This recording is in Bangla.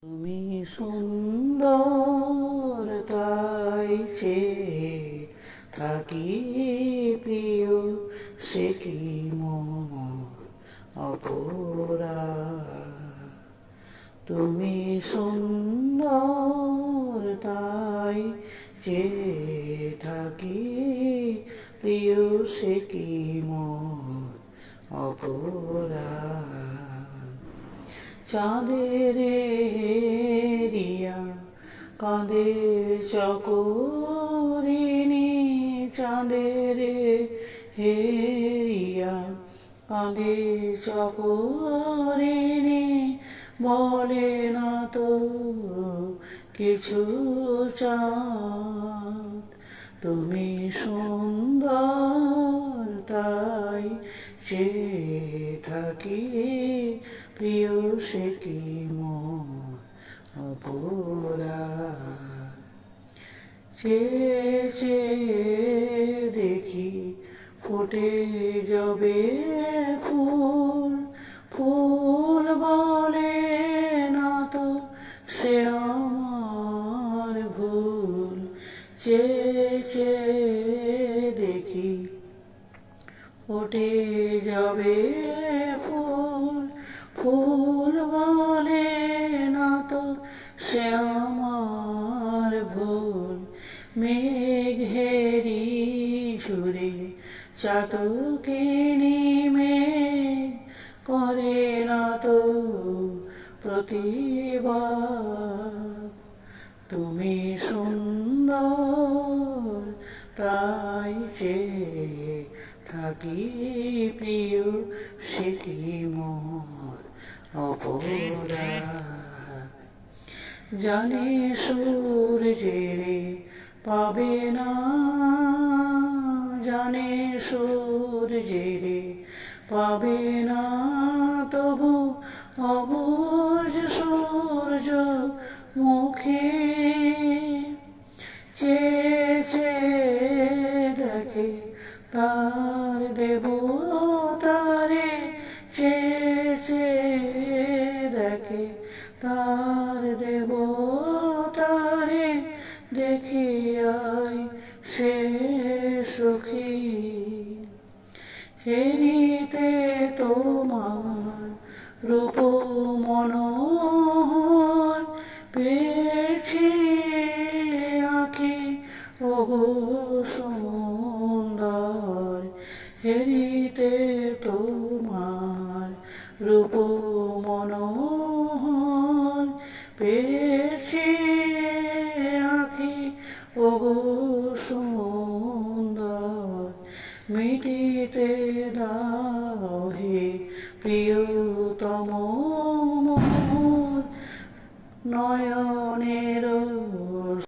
তুমি সুন্দর তাই চেয়ে থাকি প্রিয়, সে কি অপরাধ। তুমি সুন্দর তাই চেয়ে থাকি প্রিয়, সে কি অপরাধ। চাঁদের হেরিয়া কাঁদে চকরিনি, চাঁদের হেরিয়া কাঁদে চকরিনি, বলে না তো কিছু চাঁদ। তুমি সুন্দর তাই চেয়ে থাকি প্রিয়, সে কি অপরাধ। চেয়ে চেয়ে দেখি ফুটে যাবে ফুল, ফুল বলে না তো সে আমার ভুল। চেয়ে চেয়ে দেখি ফুটে যাবে ফুল, ফুল বলে না তো সে আমার ভুল। মেঘ ঘেরি ঝুরে চাতকিনি, মেঘ করে না তো প্রতিবাদ। তুমি সুন্দর তাই চেয়ে থাকি প্রিয়, সে কি অপরাধ। জানি সূর্যের পাবে না, জানে সূর্যের পাবে না, তবু অবুঝ সূর্য মুখে চেয়ে চেয়ে দেখে তার দেবতারে, চেয়ে চেয়ে দেখে তার দেবতারে, দেখিয়াই সে সুখী। হেরিতে তোমার রূপ মনোহর, পেয়েছি আঁখি ওগো সুন্দর। হেরিতে তোমার রূপ মনোহর, পেয়েছি আঁখি ওগো সুন্দর। মিটিতে দাও হে প্রিয়তম